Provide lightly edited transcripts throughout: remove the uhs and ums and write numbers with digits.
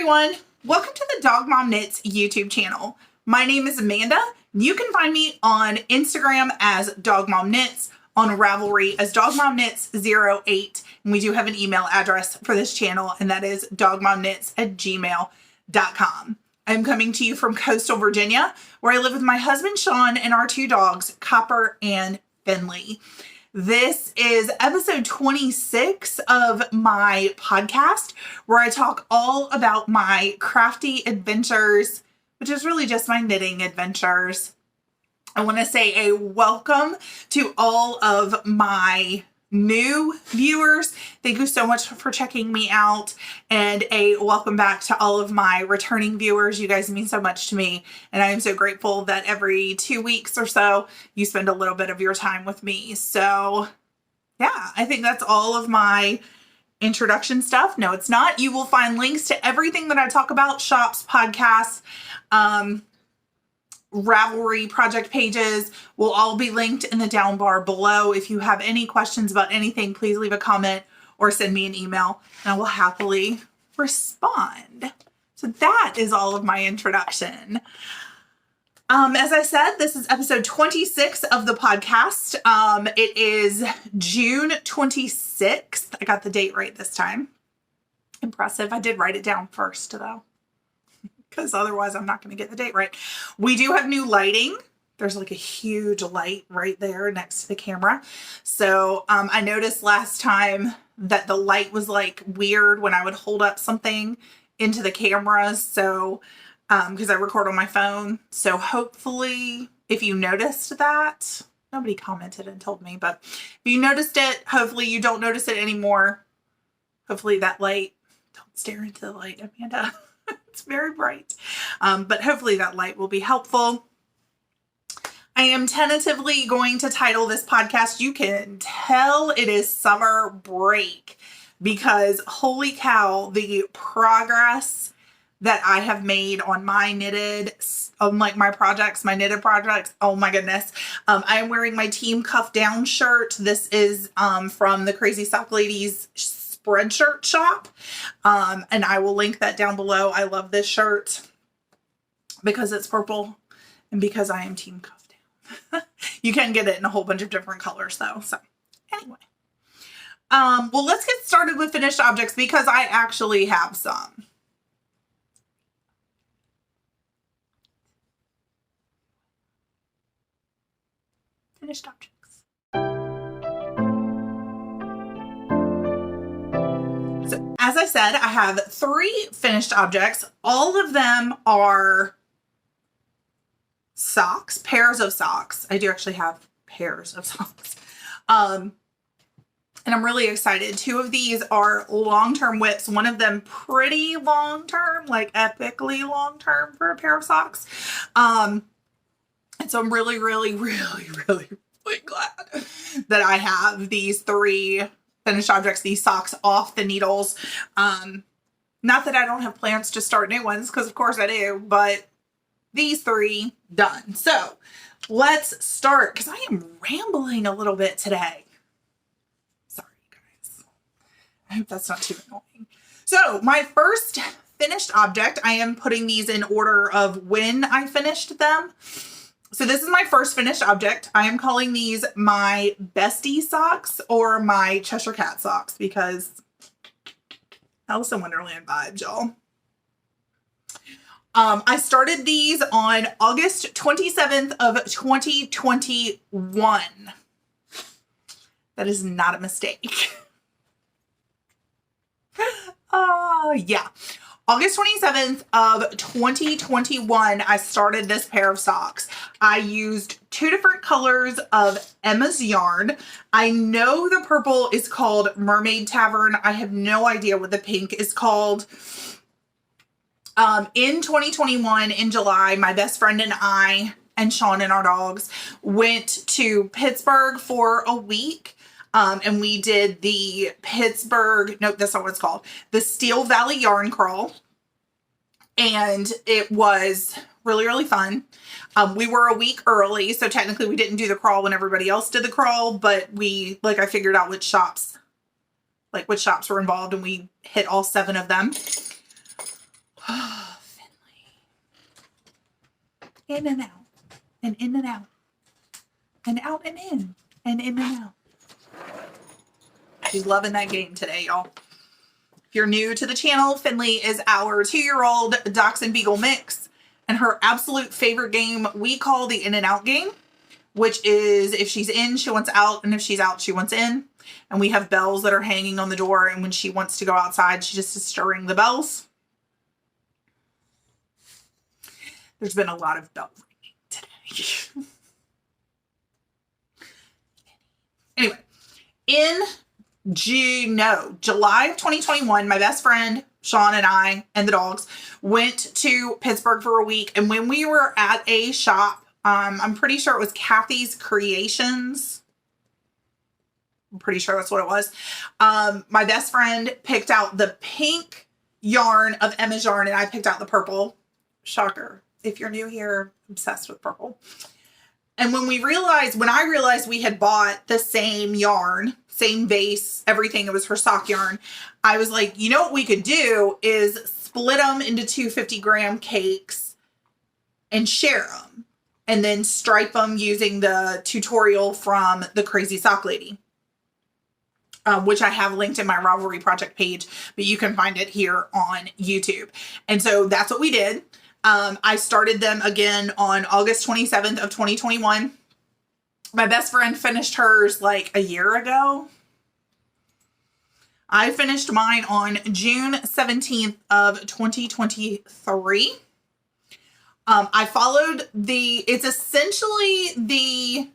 everyone. Welcome to the Dog Mom Knits YouTube channel. My name is Amanda. You can find me on Instagram as Dog Mom Knits, on Ravelry as Dog Mom Knits 08. And we do have an email address for this channel, and that is dogmomknits@gmail.com. I'm coming to you from coastal Virginia, where I live with my husband, Sean, and our two dogs, Copper and Finley. This is episode 26 of my podcast, where I talk all about my crafty adventures, which is really just my knitting adventures. I want to say a welcome to all of my new viewers. Thank you so much for checking me out, and a welcome back to all of my returning viewers. You guys mean so much to me, and I am so grateful that every 2 weeks or so you spend a little bit of your time with me. So yeah, I think that's all of my introduction stuff. No, it's not. You will find links to everything that I talk about, shops, podcasts, Ravelry project pages will all be linked in the down bar below. If you have any questions about anything, please leave a comment or send me an email, and I will happily respond. So that is all of my introduction. As I said, this is episode 26 of the podcast. It is June 26th. I got the date right this time. Impressive. I did write it down first, though, because otherwise I'm not going to get the date right. We do have new lighting. There's like a huge light right there next to the camera. So I noticed last time that the light was like weird when I would hold up something into the camera. So because I record on my phone. So hopefully if you noticed that, nobody commented and told me, but if you noticed it, hopefully you don't notice it anymore. Hopefully that light, don't stare into the light, Amanda. It's very bright. But hopefully that light will be helpful. I am tentatively going to title this podcast, you can tell it is summer break, because holy cow, the progress that I have made on my knitted, my knitted projects. Oh my goodness. I am wearing my Team Cuff Down shirt. This is from the Crazy Sock Ladies Spreadshirt shop. And I will link that down below. I love this shirt because it's purple and because I am Team Cuff Down. You can get it in a whole bunch of different colors though. So anyway, well, let's get started with finished objects because I actually have some. Finished objects. So as I said, I have 3 finished objects. All of them are socks, pairs of socks. I do actually have pairs of socks. And I'm really excited. 2 of these are long-term whips. One of them pretty long-term, like epically long-term for a pair of socks. And so I'm really glad that I have these 3 finished objects, these socks off the needles. Not that I don't have plans to start new ones, because of course I do, but these 3 done. So let's start, because I am rambling a little bit today. Sorry, guys. I hope that's not too annoying. So my first finished object, I am putting these in order of when I finished them. So this is my first finished object. I am calling these my bestie socks or my Cheshire Cat socks because Alice in Wonderland vibes, y'all. I started these on August 27th of 2021. That is not a mistake. Yeah. August 27th of 2021, I started this pair of socks. I used 2 different colors of Emma's yarn. I know the purple is called Mermaid Tavern. I have no idea what the pink is called. In 2021, in July, my best friend and I, and Sean and our dogs, went to Pittsburgh for a week. And we did the Pittsburgh, nope, that's not what it's called, the Steel Valley Yarn Crawl. And it was really fun. We were a week early, so technically we didn't do the crawl when everybody else did the crawl, but I figured out which shops were involved, and we hit all 7 of them. Finley. In and out. And in and out. And out and in and out. She's loving that game today, y'all. If you're new to the channel, Finley is our 2-year-old Dachshund Beagle mix, and her absolute favorite game we call the in and out game, which is if she's in, she wants out, and if she's out, she wants in. And we have bells that are hanging on the door, and when she wants to go outside, she just is stirring the bells. There's been a lot of bell ringing today. Anyway, in July of 2021, my best friend, Sean, and I, and the dogs went to Pittsburgh for a week. And when we were at a shop, I'm pretty sure it was Kathy's Creations. I'm pretty sure that's what it was. My best friend picked out the pink yarn of Emma's yarn, and I picked out the purple. Shocker. If you're new here, obsessed with purple. And when I realized we had bought the same yarn, same base, everything, it was her sock yarn, I was like, you know what we could do is split them into 250-gram cakes and share them, and then stripe them using the tutorial from the Crazy Sock Lady, which I have linked in my Ravelry Project page, but you can find it here on YouTube. And so that's what we did. I started them again on August 27th of 2021. My best friend finished hers like a year ago. I finished mine on June 17th of 2023. I followed it's essentially the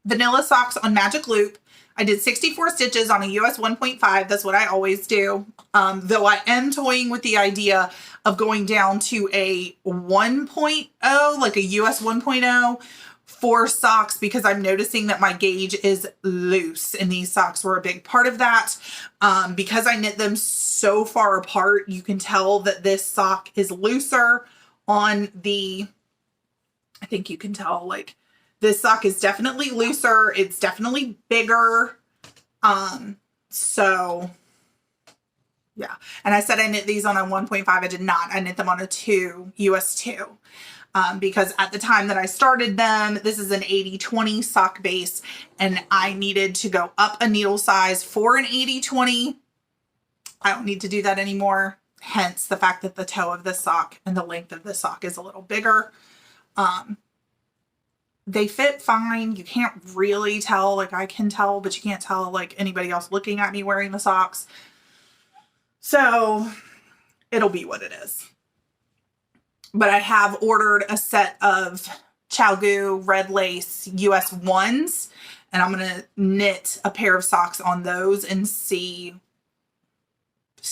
vanilla socks on Magic Loop. I did 64 stitches on a US 1.5. That's what I always do. Though I am toying with the idea of going down to a 1.0, like a US 1.0 for socks, because I'm noticing that my gauge is loose, and these socks were a big part of that. Because I knit them so far apart, you can tell that this sock is looser on the, I think you can tell, like, this sock is definitely looser. It's definitely bigger. So yeah. And I said I knit these on a 1.5. I did not. I knit them on a 2, US 2. Because at the time that I started them, this is an 80-20 sock base, and I needed to go up a needle size for an 80-20. I don't need to do that anymore. Hence the fact that the toe of the sock and the length of the sock is a little bigger. They fit fine. You can't really tell, like I can tell, but you can't tell like anybody else looking at me wearing the socks. So it'll be what it is. But I have ordered a set of Chalgu red lace US 1s, and I'm going to knit a pair of socks on those and see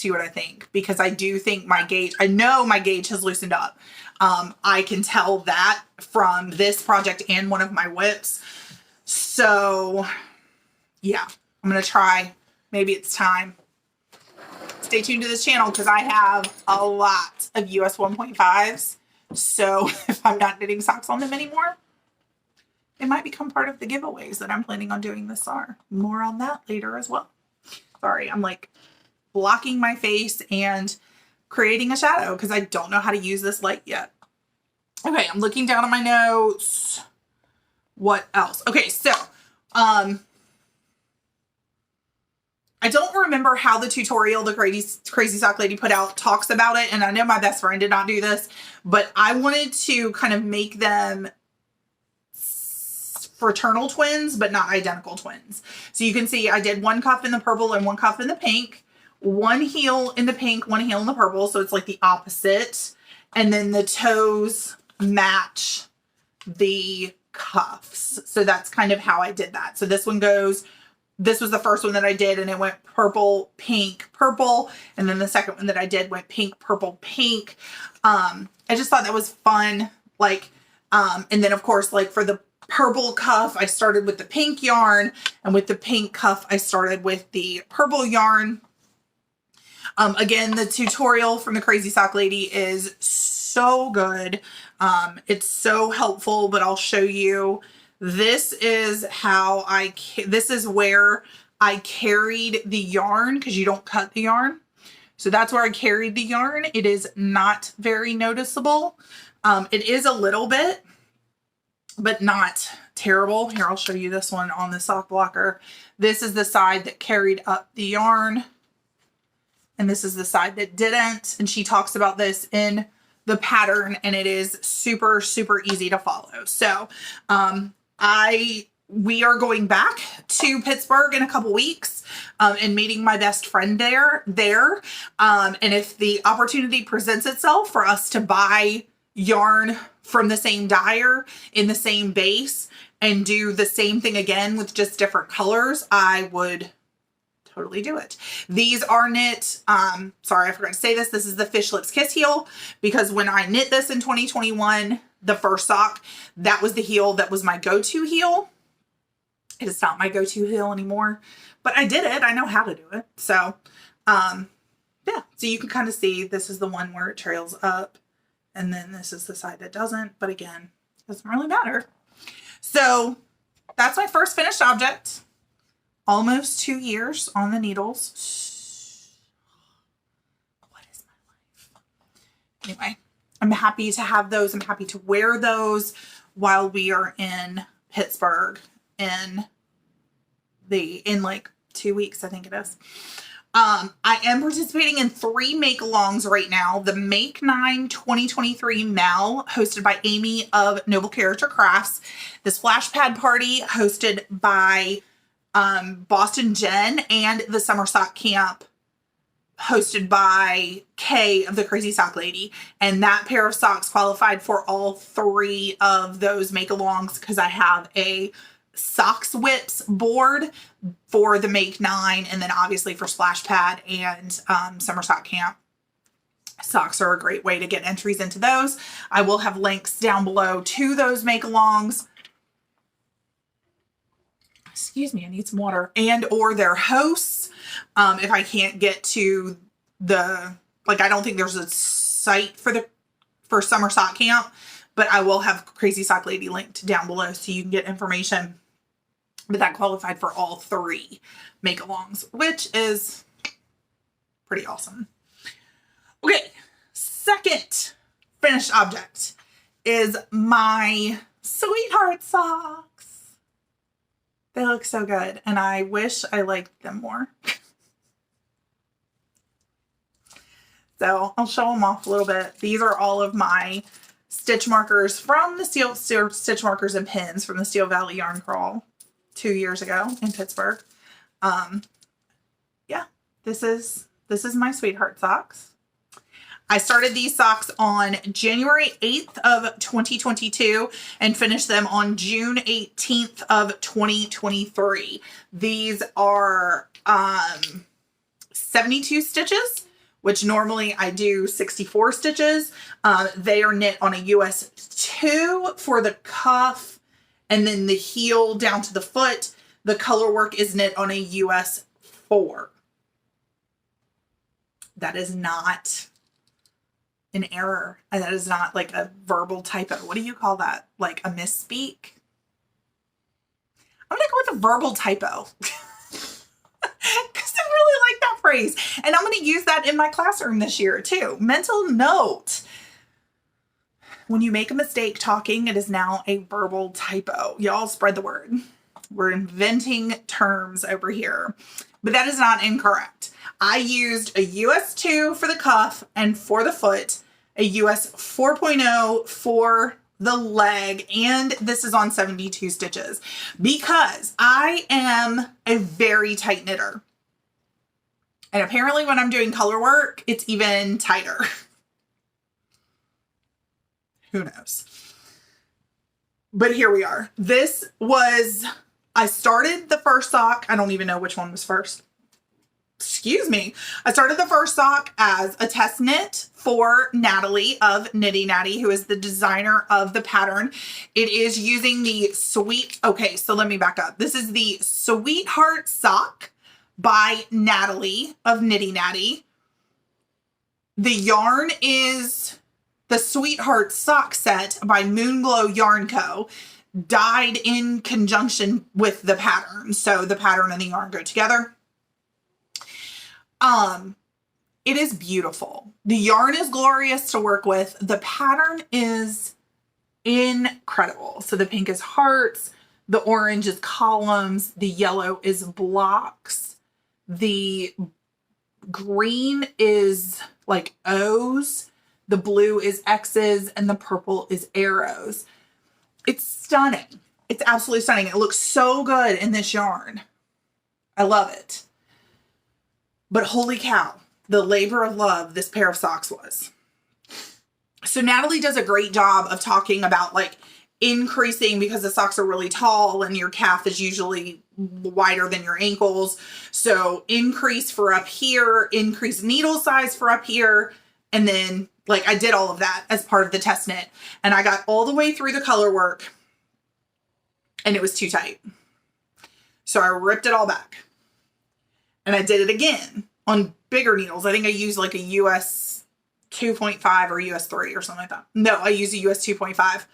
what I think, because I do think my gauge, I know my gauge has loosened up. I can tell that from this project and one of my whips. So yeah, I'm going to try. Maybe it's time. Stay tuned to this channel because I have a lot of US 1.5s. So if I'm not knitting socks on them anymore, it might become part of the giveaways that I'm planning on doing this summer. More on that later as well. Sorry, I'm like blocking my face and creating a shadow because I don't know how to use this light yet. Okay, I'm looking down at my notes. What else? Okay, so I don't remember how the tutorial the Crazy Sock Lady put out talks about it, and I know my best friend did not do this, but I wanted to kind of make them fraternal twins, but not identical twins. So you can see I did one cuff in the purple and one cuff in the pink, one heel in the pink, one heel in the purple, so it's like the opposite, and then the toes match the cuffs. So that's kind of how I did that. So this one goes, this was the first one that I did, and it went purple, pink, purple. And then the second one that I did went pink, purple, pink. I just thought that was fun. Like, and then of course, like for the purple cuff, I started with the pink yarn, and with the pink cuff, I started with the purple yarn. Again, the tutorial from the Crazy Sock Lady is so good. It's so helpful, but I'll show you. This is how this is where I carried the yarn, because you don't cut the yarn. So that's where I carried the yarn. It is not very noticeable. It is a little bit, but not terrible. Here, I'll show you this one on the sock blocker. This is the side that carried up the yarn, and this is the side that didn't. And she talks about this in the pattern, and it is super, super easy to follow. So we are going back to Pittsburgh in a couple weeks and meeting my best friend there. And if the opportunity presents itself for us to buy yarn from the same dyer in the same base and do the same thing again with just different colors, I would totally do it. These are knit, sorry, I forgot to say this. This is the Fish Lips Kiss heel, because when I knit this in 2021, the first sock, that was the heel that was my go-to heel. It is not my go-to heel anymore, but I did it. I know how to do it. So, yeah, so you can kind of see this is the one where it trails up, and then this is the side that doesn't, but again, it doesn't really matter. So that's my first finished object. Almost 2 years on the needles. What is my life? Anyway, I'm happy to have those. I'm happy to wear those while we are in Pittsburgh in like 2 weeks, I think it is. I am participating in 3 make-alongs right now. The Make 9 2023 Mal, hosted by Amy of Noble Character Crafts. This Flash Pad Party, hosted by Boston Jen, and the Summer Sock Camp, hosted by Kay of the Crazy Sock Lady. And that pair of socks qualified for all 3 of those make-alongs because I have a Socks Whips board for the Make 9, and then obviously for Splash Pad and Summer Sock Camp. Socks are a great way to get entries into those. I will have links down below to those make-alongs. Excuse me, I need some water. And or their hosts. If I can't get to the, like, I don't think there's a site for Summer Sock Camp, but I will have Crazy Sock Lady linked down below so you can get information. But that qualified for all 3 make-alongs, which is pretty awesome. Okay, second finished object is my sweetheart socks. They look so good, and I wish I liked them more. So I'll show them off a little bit. These are all of my stitch markers from the stitch markers and pins from the Steel Valley Yarn Crawl 2 years ago in Pittsburgh. Yeah, this is my sweetheart socks. I started these socks on January 8th of 2022 and finished them on June 18th of 2023. These are 72 stitches, which normally I do 64 stitches. They are knit on a US 2 for the cuff, and then the heel down to the foot. The color work is knit on a US 4. That is not an error. And that is not like a verbal typo. What do you call that? Like a misspeak? I'm gonna go with a verbal typo. Because I really like that phrase. And I'm going to use that in my classroom this year too. Mental note. When you make a mistake talking, it is now a verbal typo. Y'all spread the word. We're inventing terms over here. But that is not incorrect. I used a US 2 for the cuff and for the foot, a US 4.0 for the leg, and this is on 72 stitches because I am a very tight knitter. And apparently when I'm doing color work, it's even tighter. Who knows? But here we are. I started the first sock. I don't even know which one was first. Excuse me. I started the first sock as a test knit for Natalie of Knitty Natty, who is the designer of the pattern. It is using the okay, so let me back up. This is the Sweetheart Sock by Natalie of Knitty Natty. The yarn is the Sweetheart Sock Set by Moonglow Yarn Co. Dyed in conjunction with the pattern. So the pattern and the yarn go together. it is beautiful. The yarn is glorious to work with. The pattern is incredible. So the pink is hearts, the orange is columns, the yellow is blocks, the green is like O's, the blue is X's, and the purple is arrows. It's stunning. It's absolutely stunning. It looks so good in this yarn. I love it. But holy cow, the labor of love this pair of socks was. So Natalie does a great job of talking about like increasing, because the socks are really tall and your calf is usually wider than your ankles. So increase for up here, increase needle size for up here. And then like I did all of that as part of the test knit, and I got all the way through the color work and it was too tight. So I ripped it all back and I did it again on bigger needles. I think I used like a US 2.5 or US 3 or something like that. No, I used a US 2.5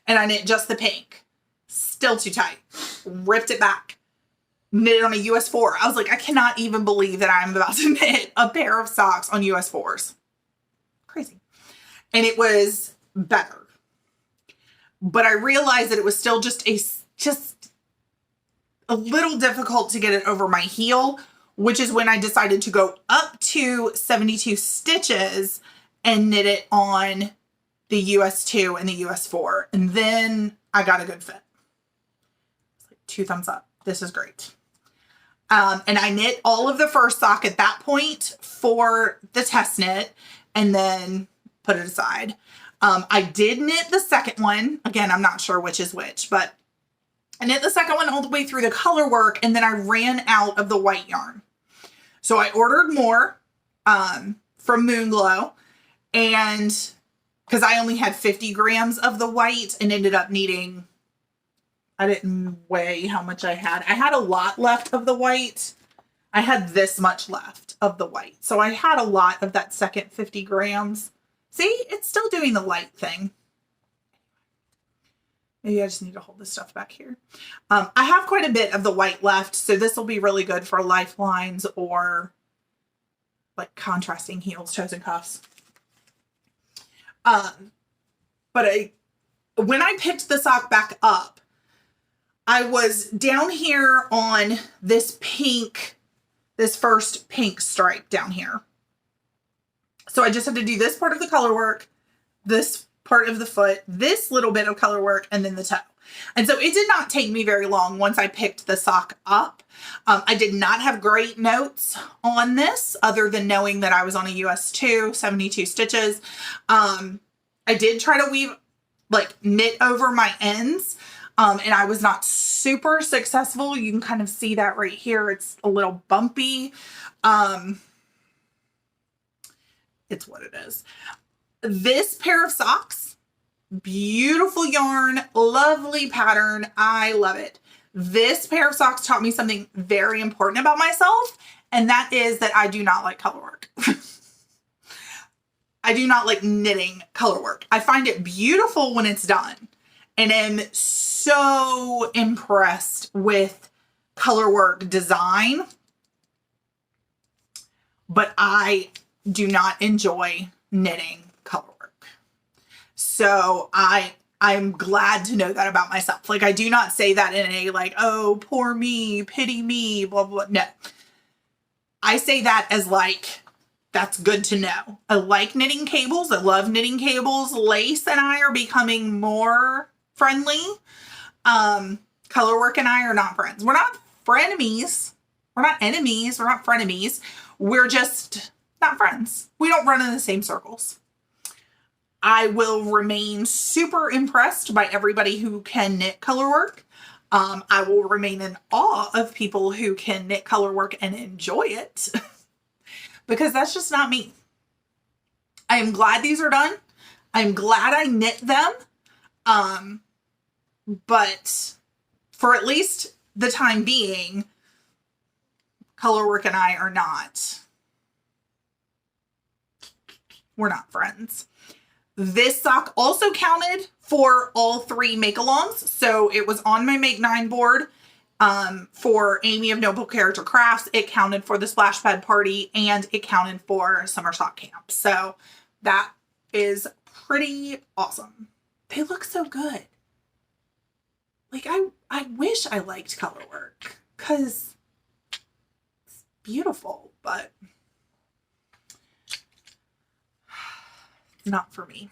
and I knit just the pink. Still too tight. Ripped it back. Knit it on a US 4. I was like, I cannot even believe that I'm about to knit a pair of socks on US 4s. Crazy. And it was better. But I realized that it was still just a little difficult to get it over my heel, which is when I decided to go up to 72 stitches and knit it on the US 2 and the US 4. And then I got a good fit. It's like 2 thumbs up. This is great. And I knit all of the first sock at that point for the test knit and then put it aside. I did knit the second one. Again, I'm not sure which is which, but I knit the second one all the way through the color work, and then I ran out of the white yarn. So I ordered more from Moonglow, and because I only had 50 grams of the white and ended up needing, I didn't weigh how much I had. I had a lot left of the white. I had this much left of the white. So I had a lot of that second 50 grams. See, it's still doing the light thing. Maybe I just need to hold this stuff back here. I have quite a bit of the white left, so this will be really good for lifelines or like contrasting heels, toes, and cuffs. But when I picked the sock back up, I was down here on this pink, this first pink stripe down here. So I just had to do this part of the color work, this part of the foot, this little bit of color work, and then the toe. And so it did not take me very long once I picked the sock up. I did not have great notes on this other than knowing that I was on a US 2, 72 stitches. I did try to weave, like knit over my ends, and I was not super successful. You can kind of see that right here. It's a little bumpy. It's what it is. This pair of socks, beautiful yarn, lovely pattern. I love it. This pair of socks taught me something very important about myself, and that is that I do not like color work. I do not like knitting color work. I find it beautiful when it's done, and am so impressed with color work design, but I do not enjoy knitting color work. So I'm glad to know that about myself. Like, I do not say that in a like, oh, poor me, pity me, blah, blah, blah. No. I say that as like, that's good to know. I like knitting cables. I love knitting cables. Lace and I are becoming more friendly. Color work and I are not friends. We're not frenemies. We're not enemies. We're not frenemies. We're just not friends. We don't run in the same circles. I will remain super impressed by everybody who can knit color work. I will remain in awe of people who can knit color work and enjoy it because that's just not me. I am glad these are done. I'm glad I knit them. But for at least the time being, color work and I are not. We're not friends. This sock also counted for all 3 make-alongs. So it was on my Make 9 board For Amy of Noble Character Crafts, it counted for the splash pad party and it counted for summer sock camp. So that is pretty awesome. They look so good. Like I wish I liked color work because it's beautiful, but not for me.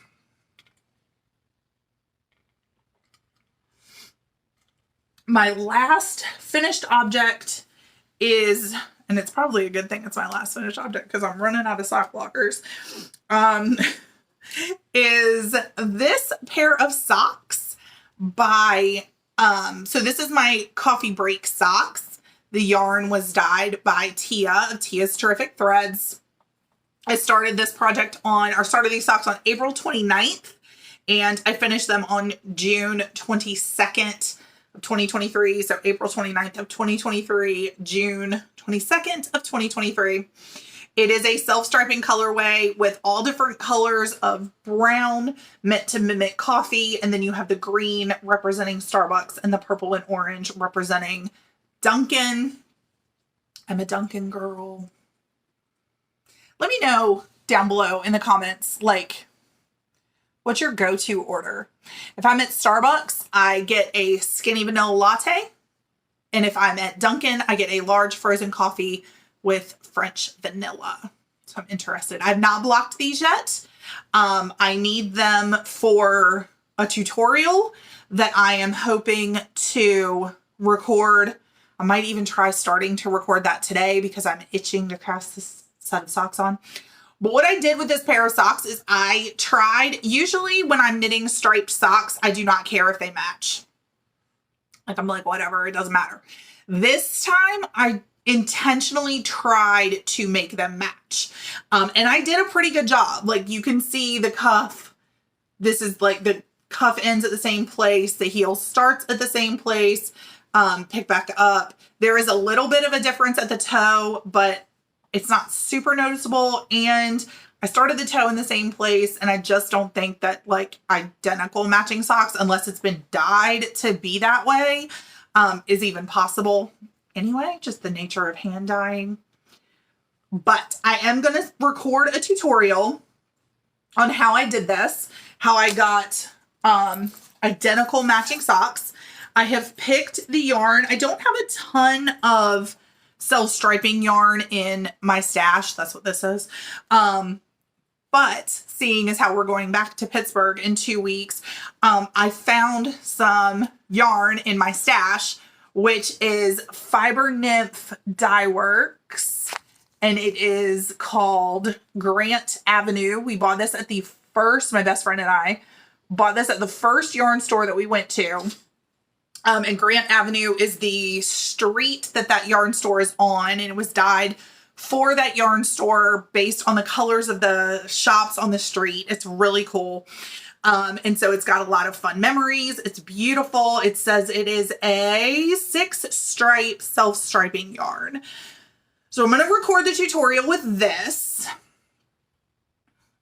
My last finished object is, and it's probably a good thing it's my last finished object because I'm running out of sock blockers, is this pair of socks by, so this is my coffee break socks. The yarn was dyed by Tia of Tia's Terrific Threads. I started this project started these socks on April 29th, and I finished them on June 22nd of 2023. So April 29th of 2023, June 22nd of 2023. It is a self-striping colorway with all different colors of brown meant to mimic coffee. And then you have the green representing Starbucks and the purple and orange representing Dunkin'. I'm a Dunkin' girl. Let me know down below in the comments, like, what's your go-to order? If I'm at Starbucks, I get a skinny vanilla latte. And if I'm at Dunkin', I get a large frozen coffee with French vanilla. So I'm interested. I've not blocked these yet. I need them for a tutorial that I am hoping to record. I might even try starting to record that today because I'm itching to cast this set of socks on. But what I did with this pair of socks is I tried, usually when I'm knitting striped socks, I do not care if they match. Like, I'm like, whatever, it doesn't matter. This time I intentionally tried to make them match. And I did a pretty good job. Like, you can see the cuff. This is like the cuff ends at the same place. The heel starts at the same place. Pick back up. There is a little bit of a difference at the toe, but it's not super noticeable. And I started the toe in the same place, and I just don't think that like identical matching socks, unless it's been dyed to be that way, is even possible. Anyway, just the nature of hand dyeing. But I am going to record a tutorial on how I did this, how I got identical matching socks. I have picked the yarn. I don't have a ton of self-striping yarn in my stash. That's what this is. But seeing as how we're going back to Pittsburgh in 2 weeks, I found some yarn in my stash, which is Fiber Nymph Dye Works, and it is called Grant Avenue. We bought this at the first, my best friend and I bought this at the first yarn store that we went to. And Grant Avenue is the street that yarn store is on, and it was dyed for that yarn store based on the colors of the shops on the street. It's really cool. And so it's got a lot of fun memories. It's beautiful. It says it is a 6-stripe self-striping yarn. So I'm going to record the tutorial with this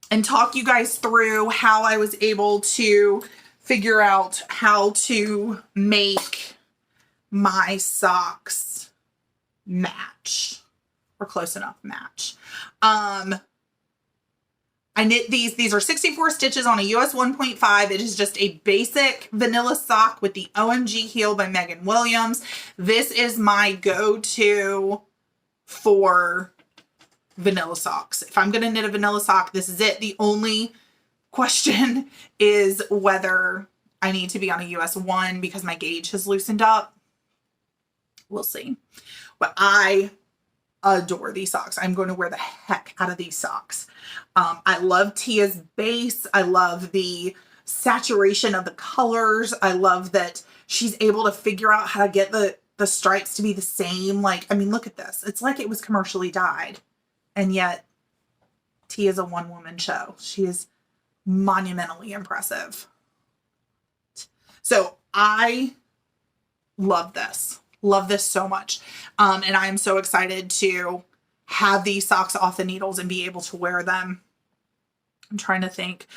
and talk you guys through how I was able to figure out how to make my socks match, or close enough match. I knit these are 64 stitches on a US 1.5. It is just a basic vanilla sock with the OMG heel by Megan Williams. This is my go-to for vanilla socks. If I'm going to knit a vanilla sock, this is it. The only question is whether I need to be on a US 1 because my gauge has loosened up. We'll see. But I adore these socks. I'm going to wear the heck out of these socks. I love Tia's base. I love the saturation of the colors. I love that she's able to figure out how to get the stripes to be the same. Like, I mean, look at this. It's like it was commercially dyed. And yet Tia's a one-woman show. She is monumentally impressive. So I love this. Love this so much. And I'm so excited to have these socks off the needles and be able to wear them. I'm trying to think.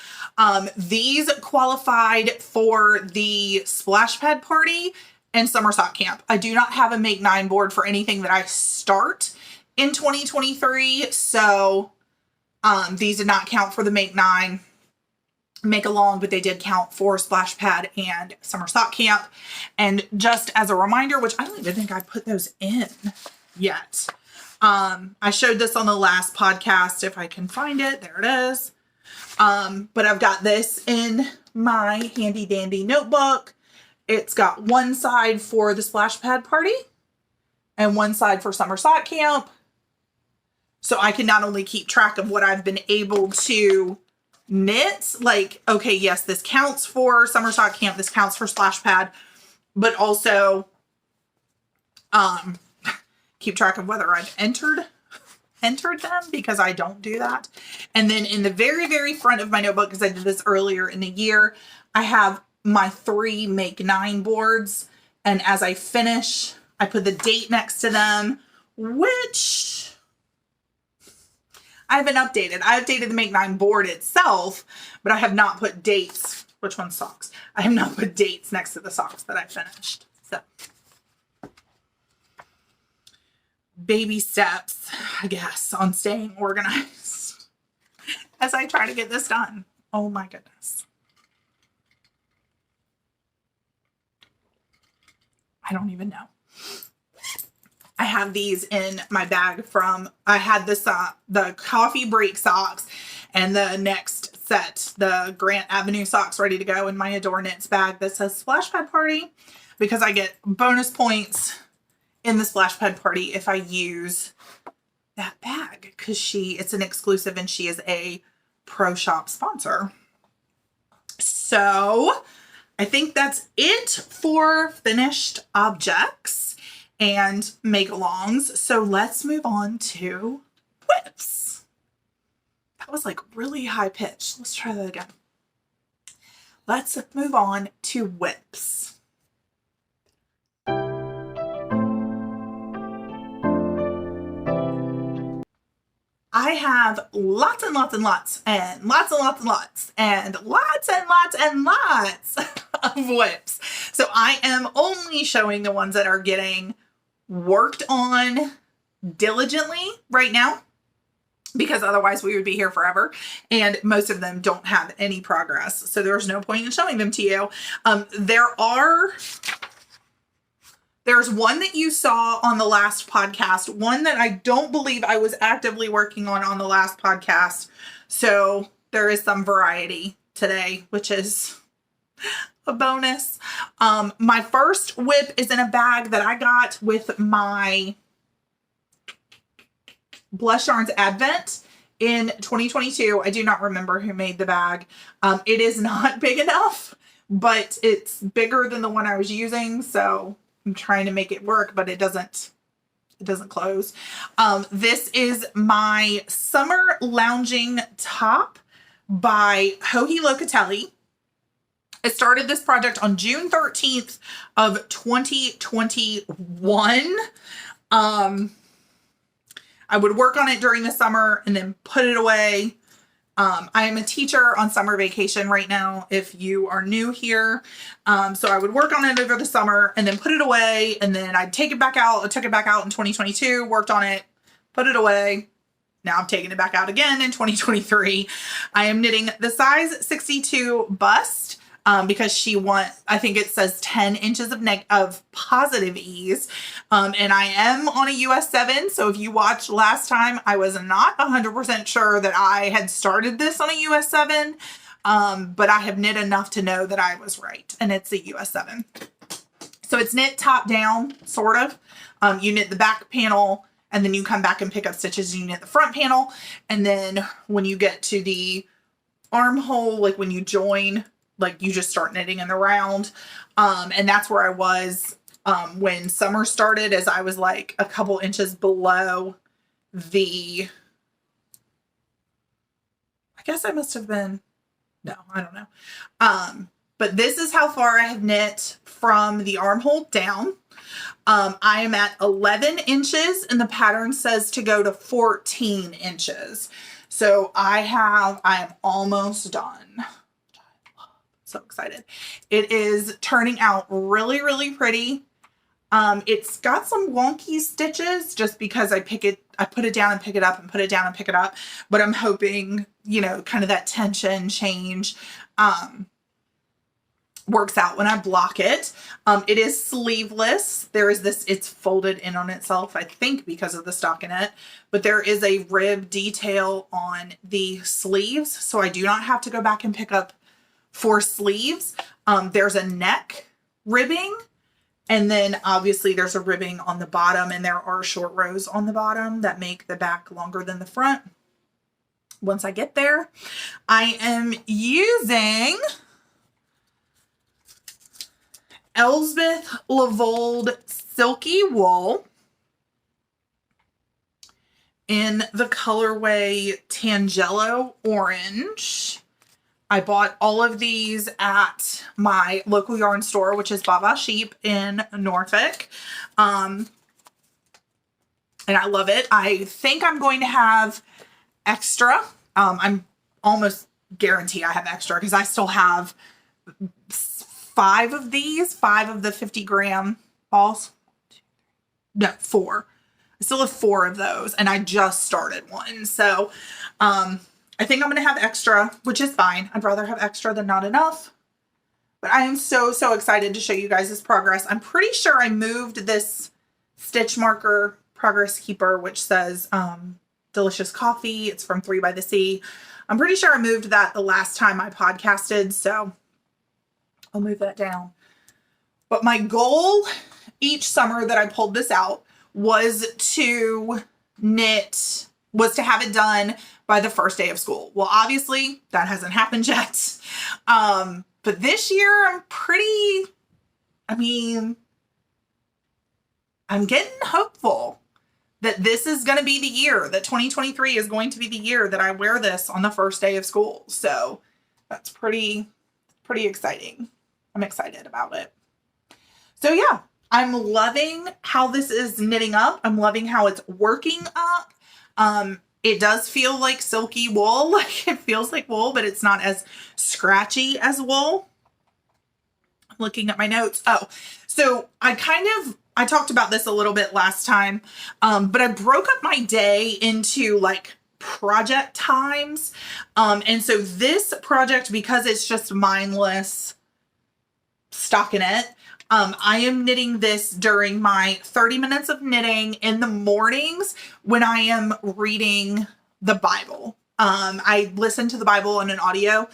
These qualified for the splash pad party, and summer sock camp. I do not have a Make 9 board for anything that I start in 2023. So these did not count for the Make 9 make along, but they did count for splash pad and summer sock camp. And just as a reminder, which I don't even think I put those in yet. I showed this on the last podcast. If I can find it, there it is. But I've got this in my handy dandy notebook. It's got one side for the splash pad party and one side for summer sock camp. So I can not only keep track of what I've been able to knit, like, okay, yes, this counts for summer sock camp, this counts for splash pad, but also keep track of whether I've entered them, because I don't do that. And then in the very, very front of my notebook, because I did this earlier in the year, I have my 3 Make 9 boards. And as I finish, I put the date next to them, which I haven't updated. I updated the Make 9 board itself, but I have not put dates. Which one's socks? I have not put dates next to the socks that I finished. So baby steps, I guess, on staying organized as I try to get this done. Oh my goodness. I don't even know. I have these in my bag from, I had this, the coffee break socks and the next set, the Grant Avenue socks, ready to go in my Adore Knits bag that says Splash Pad Party, because I get bonus points in the Splash Pad Party if I use that bag, because it's an exclusive and she is a Pro Shop sponsor. So I think that's it for finished objects and make-alongs. So let's move on to whips. That was like really high pitched. Let's try that again. Let's move on to whips. I have lots and lots and lots and lots and lots and lots and lots and lots and lots of whips. So I am only showing the ones that are getting worked on diligently right now, because otherwise we would be here forever. And most of them don't have any progress. So there's no point in showing them to you. There's one that you saw on the last podcast, one that I don't believe I was actively working on the last podcast. So there is some variety today, which is a bonus. My first whip is in a bag that I got with my Blush Yarns Advent in 2022. I do not remember who made the bag. It is not big enough, but it's bigger than the one I was using. So I'm trying to make it work, but it doesn't close. This is my Summer Lounging Top by Joji Locatelli. I started this project on June 13th of 2021. I would work on it during the summer and then put it away. I am a teacher on summer vacation right now, if you are new here. So I would work on it over the summer and then put it away, and then I'd take it back out. I took it back out in 2022, worked on it, put it away. Now I'm taking it back out again in 2023. I am knitting the size 62 bust. Because I think it says 10 inches of positive ease. And I am on a US 7. So if you watched last time, I was not 100% sure that I had started this on a US 7. But I have knit enough to know that I was right. And it's a US 7. So it's knit top down, sort of. You knit the back panel, and then you come back and pick up stitches and you knit the front panel. And then when you get to the armhole, like when you join, like you just start knitting in the round. And that's where I was when summer started, as I was like a couple inches below the, I guess I must have been, no, I don't know. But this is how far I have knit from the armhole down. I am at 11 inches and the pattern says to go to 14 inches. So I am almost done. so excited. It is turning out really, really pretty. It's got some wonky stitches just because I put it down and pick it up and put it down and pick it up. But I'm hoping, you know, kind of that tension change works out when I block it. It is sleeveless. There is this, it's folded in on itself, I think because of the stockinette, but there is a rib detail on the sleeves. So I do not have to go back and pick up 4 sleeves. There's a neck ribbing. And then obviously there's a ribbing on the bottom, and there are short rows on the bottom that make the back longer than the front. Once I get there, I am using Elspeth Lavold Silky Wool in the colorway Tangelo Orange. I bought all of these at my local yarn store, which is Baba Sheep in Norfolk. And I love it. I think I'm going to have extra. I'm almost guarantee I have extra because I still have 5 of these, 5 of the 50-gram balls. No, 4. I still have 4 of those, and I just started one. So, I think I'm going to have extra, which is fine. I'd rather have extra than not enough. But I am so, so excited to show you guys this progress. I'm pretty sure I moved this stitch marker progress keeper, which says delicious coffee. It's from 3 by the Sea. I'm pretty sure I moved that the last time I podcasted, so I'll move that down. But my goal each summer that I pulled this out was to have it done by the first day of school. Well, obviously that hasn't happened yet. But this year I'm getting hopeful that this is going to be the year, that 2023 is going to be the year that I wear this on the first day of school. So that's pretty exciting. I'm excited about it. So yeah, I'm loving how this is knitting up. I'm loving how it's working up. It does feel like silky wool, like it feels like wool, but it's not as scratchy as wool. I'm looking at my notes. Oh, so I talked about this a little bit last time, but I broke up my day into like project times. And so this project, because it's just mindless stockinette, I am knitting this during my 30 minutes of knitting in the mornings when I am reading the Bible. I listen to the Bible in an audio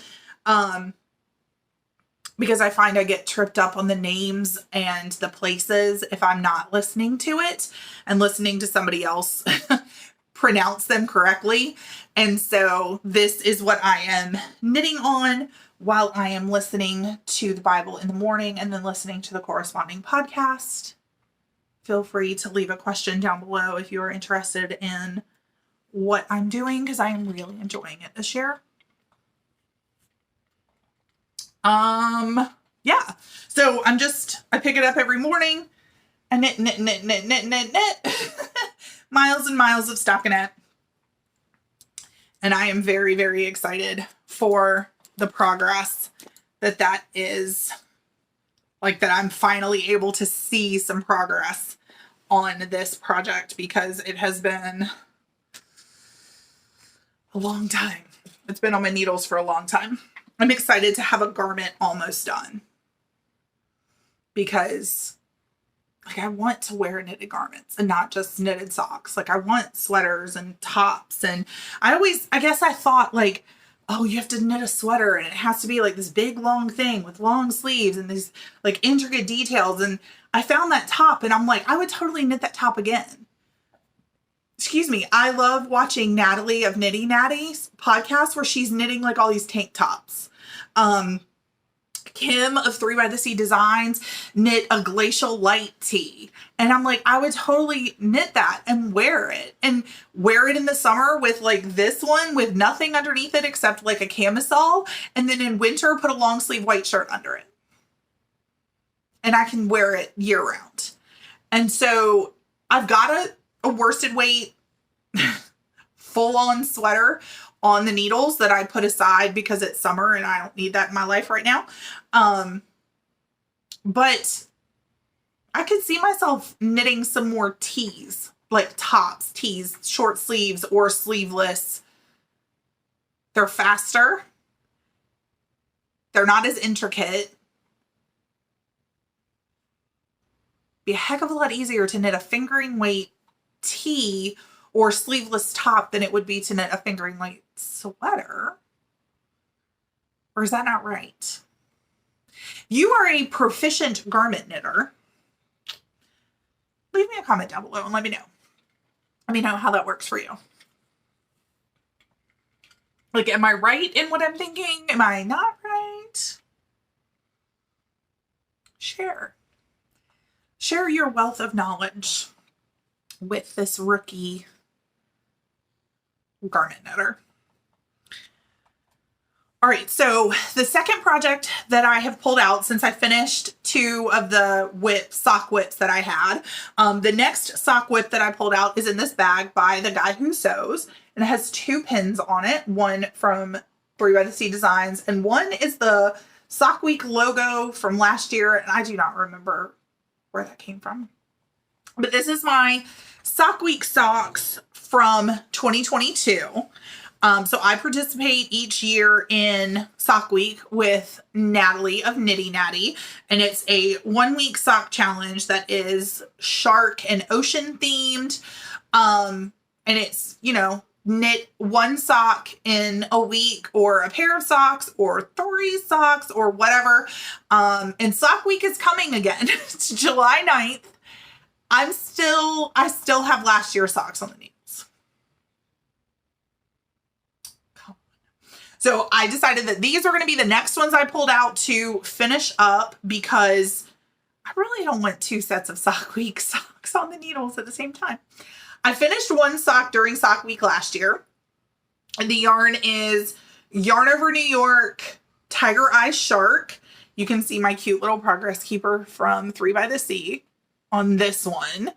because I find I get tripped up on the names and the places if I'm not listening to it and listening to somebody else pronounce them correctly. And so this is what I am knitting on while I am listening to the Bible in the morning and then listening to the corresponding podcast. Feel free to leave a question down below if you are interested in what I'm doing, because I am really enjoying it this year. Yeah. So I pick it up every morning and knit. Miles and miles of stockinette. And I am very, very excited for the progress that is, like, that I'm finally able to see some progress on this project, because it has been a long time. It's been on my needles for a long time. I'm excited to have a garment almost done, because like I want to wear knitted garments and not just knitted socks. Like I want sweaters and tops, and I guess I thought like, oh, you have to knit a sweater and it has to be like this big long thing with long sleeves and these like intricate details. And I found that top and I'm like, I would totally knit that top again. Excuse me. I love watching Natalie of Knitty Natty's podcast where she's knitting like all these tank tops. Kim of 3 by the Sea Designs knit a glacial light tee. And I'm like, I would totally knit that and wear it in the summer with like this one with nothing underneath it except like a camisole. And then in winter, put a long sleeve white shirt under it. And I can wear it year round. And so I've got a worsted weight full on sweater on the needles that I put aside because it's summer and I don't need that in my life right now. But I could see myself knitting some more tees, like tops, tees, short sleeves or sleeveless. They're faster. They're not as intricate. Be a heck of a lot easier to knit a fingering weight tee or sleeveless top than it would be to knit a fingering weight sweater. Or is that not right? You are a proficient garment knitter. Leave me a comment down below and let me know. Let me know how that works for you. Like, am I right in what I'm thinking? Am I not right? Share your wealth of knowledge with this rookie garment knitter. All right, so the second project that I have pulled out since I finished 2 of the sock whips that I had, the next sock whip that I pulled out is in this bag by the guy who sews, and it has 2 pins on it, one from 3 by the Sea Designs, and one is the Sock Week logo from last year, and I do not remember where that came from. But this is my Sock Week socks from 2022. So I participate each year in Sock Week with Natalie of Nitty Natty, and it's a 1-week sock challenge that is shark and ocean themed. And it's, you know, knit 1 sock in a week or a pair of socks or 3 socks or whatever. And Sock Week is coming again. It's July 9th. I still have last year's socks on the needles. So I decided that these are going to be the next ones I pulled out to finish up because I really don't want 2 sets of Sock Week socks on the needles at the same time. I finished 1 sock during Sock Week last year. And the yarn is Yarn Over New York Tiger Eye Shark. You can see my cute little progress keeper from 3 by the Sea on this one.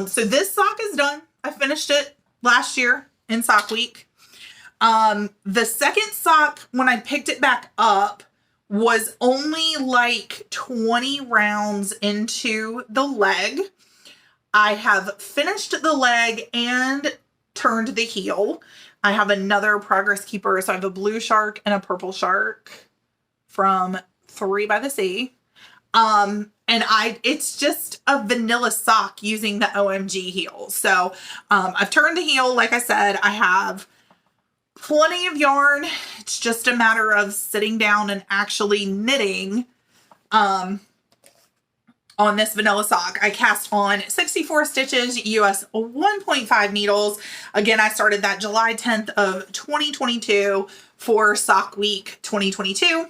So this sock is done. I finished it last year in Sock Week. The second sock, when I picked it back up, was only like 20 rounds into the leg. I have finished the leg and turned the heel. I have another progress keeper. So I have a blue shark and a purple shark from 3 by the Sea. And it's just a vanilla sock using the OMG heel. So, I've turned the heel. Like I said, I have plenty of yarn. It's just a matter of sitting down and actually knitting on this vanilla sock. I cast on 64 stitches, US 1.5 needles. Again, I started that July 10th of 2022 for Sock Week 2022.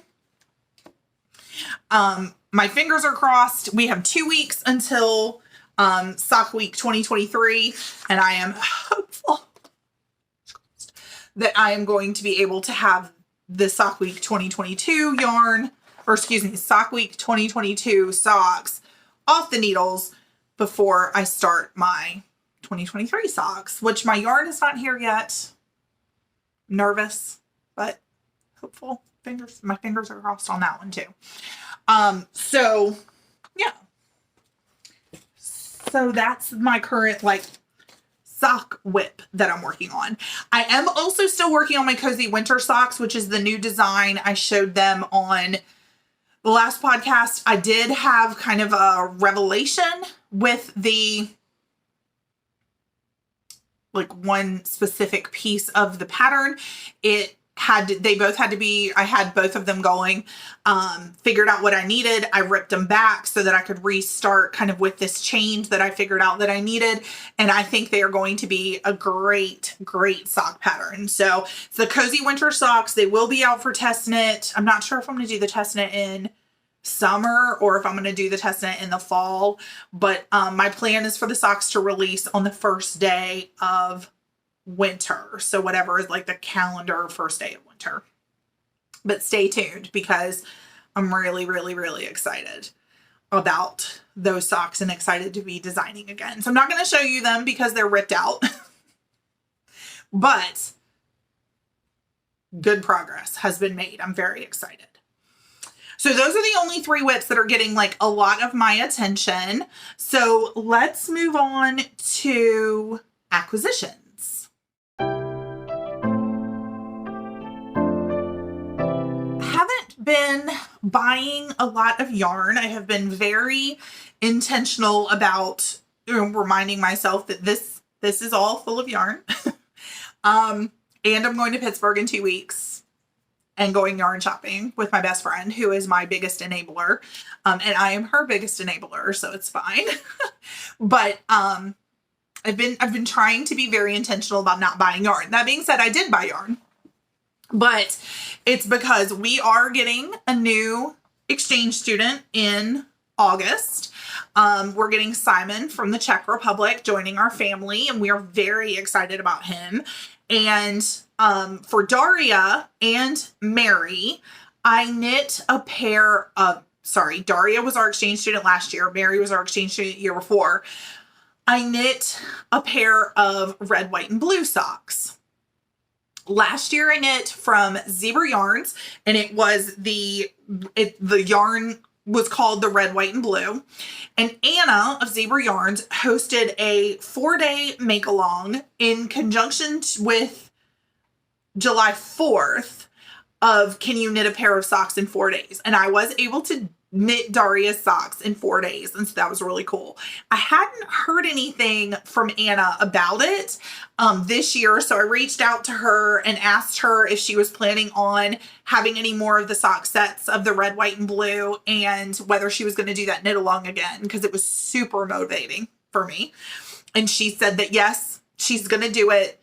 My fingers are crossed. We have 2 weeks until Sock Week 2023, and I am hopeful that I am going to be able to have the Sock Week 2022 yarn, or excuse me, Sock Week 2022 socks off the needles before I start my 2023 socks, which my yarn is not here yet. Nervous, but hopeful. My fingers are crossed on that one too. So yeah. So that's my current like sock whip that I'm working on. I am also still working on my cozy winter socks, which is the new design. I showed them on the last podcast. I did have kind of a revelation with the like one specific piece of the pattern. They both had to be, I had both of them going, figured out what I needed. I ripped them back so that I could restart kind of with this change that I figured out that I needed. And I think they are going to be a great, great sock pattern. So it's the Cozy Winter Socks. They will be out for test knit. I'm not sure if I'm going to do the test knit in summer or if I'm going to do the test knit in the fall. But my plan is for the socks to release on the first day of winter. So whatever is like the calendar first day of winter. But stay tuned because I'm really, really, really excited about those socks and excited to be designing again. So I'm not going to show you them because they're ripped out. But good progress has been made. I'm very excited. So those are the only 3 whips that are getting like a lot of my attention. So let's move on to acquisitions. Haven't been buying a lot of yarn. I have been very intentional about reminding myself that this is all full of yarn. And I'm going to Pittsburgh in 2 weeks and going yarn shopping with my best friend, who is my biggest enabler. And I am her biggest enabler, so it's fine. But I've been trying to be very intentional about not buying yarn. That being said, I did buy yarn, but it's because we are getting a new exchange student in August. We're getting Simon from the Czech Republic joining our family, and we are very excited about him. And for Daria and Mary, I knit a pair of, Daria was our exchange student last year. Mary was our exchange student year before. I knit a pair of red, white, and blue socks. Last year I knit from Zebra Yarns, and it was the yarn was called the red, white, and blue. And Anna of Zebra Yarns hosted a 4-day make-along in conjunction with July 4th of can you knit a pair of socks in 4 days? And I was able to knit Daria's socks in 4 days. And so that was really cool. I hadn't heard anything from Anna about it this year. So I reached out to her and asked her if she was planning on having any more of the sock sets of the red, white, and blue, and whether she was going to do that knit along again, because it was super motivating for me. And she said that yes, she's going to do it.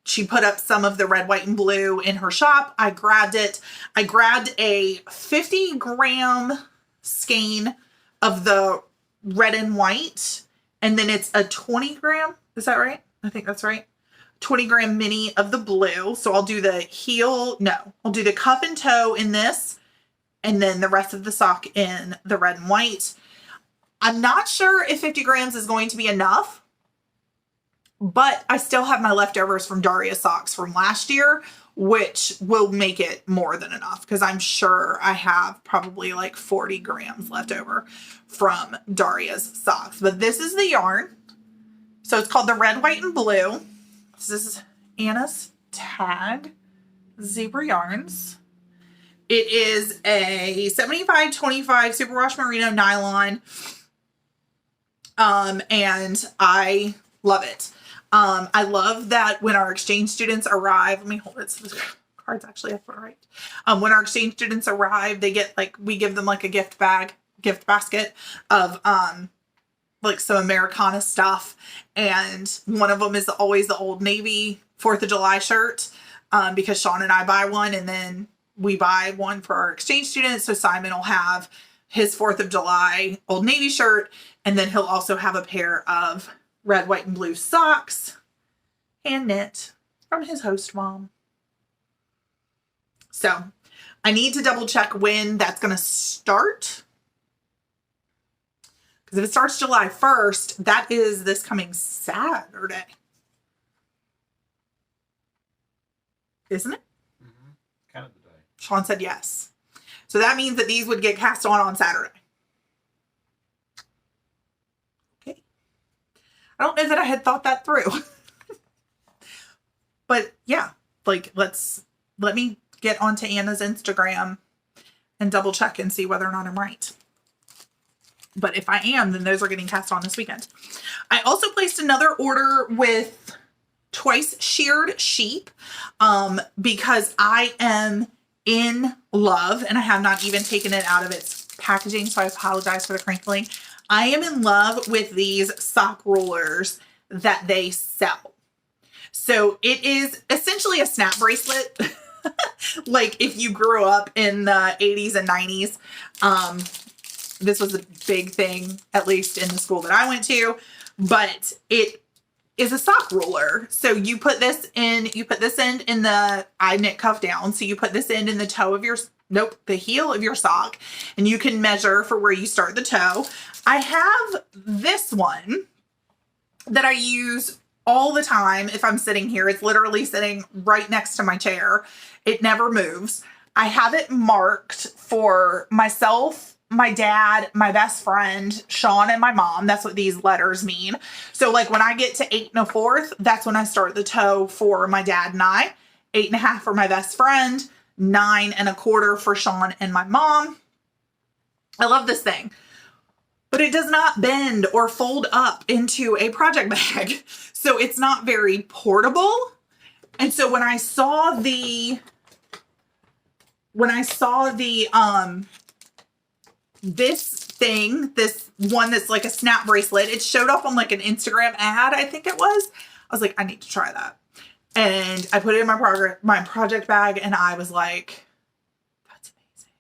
She put up some of the red, white, and blue in her shop. I grabbed it. I grabbed a 50-gram skein of the red and white, and then it's a 20-gram. Is that right? I think that's right. 20-gram mini of the blue. So I'll do the heel. No, I'll do the cuff and toe in this, and then the rest of the sock in the red and white. I'm not sure if 50 grams is going to be enough, but I still have my leftovers from Daria's socks from last year, which will make it more than enough, because I'm sure I have probably like 40 grams left over from Daria's socks. But this is the yarn. So it's called the red, white, and blue. This is Anna's tag, Zebra Yarns. It is a 75-25 superwash merino nylon. And I love it. I love that when our exchange students arrive, let me hold it so the card's actually up right. When our exchange students arrive, they get we give them like a gift basket of like some Americana stuff. And one of them is always the Old Navy 4th of July shirt, because Sean and I buy one, and then we buy one for our exchange students. So Simon will have his 4th of July Old Navy shirt, and then he'll also have a pair of red, white, and blue socks, hand knit from his host mom. So I need to double check when that's going to start, because if it starts July 1st, that is this coming Saturday. Isn't it? Mm-hmm. Kind of the day. Sean said yes. So that means that these would get cast on Saturday. Okay. I don't know that I had thought that through. But yeah, let me get onto Anna's Instagram and double check and see whether or not I'm right. But if I am, then those are getting cast on this weekend. I also placed another order with Twice Sheared Sheep, because I am in love, and I have not even taken it out of its packaging, so I apologize for the crinkling. I am in love with these sock rollers that they sell. So it is essentially a snap bracelet. Like if you grew up in the 80s and 90s, this was a big thing, at least in the school that I went to, but it is a sock roller. So you put this in, in the, I knit cuff down. So you put this in the toe of your, the heel of your sock, and you can measure for where you start the toe. I have this one that I use all the time. If I'm sitting here, it's literally sitting right next to my chair. It never moves. I have it marked for myself, my dad, my best friend, Sean, and my mom. That's what these letters mean. So like when I get to 8 1/4, that's when I start the toe for my dad and I. 8 1/2 for my best friend, 9 1/4 for Sean and my mom. I love this thing, but it does not bend or fold up into a project bag. So it's not very portable. And so when I saw this thing, this one that's like a snap bracelet, it showed up on like an Instagram ad, I think it was. I was like, I need to try that. And I put it in my project bag, and I was like, that's amazing.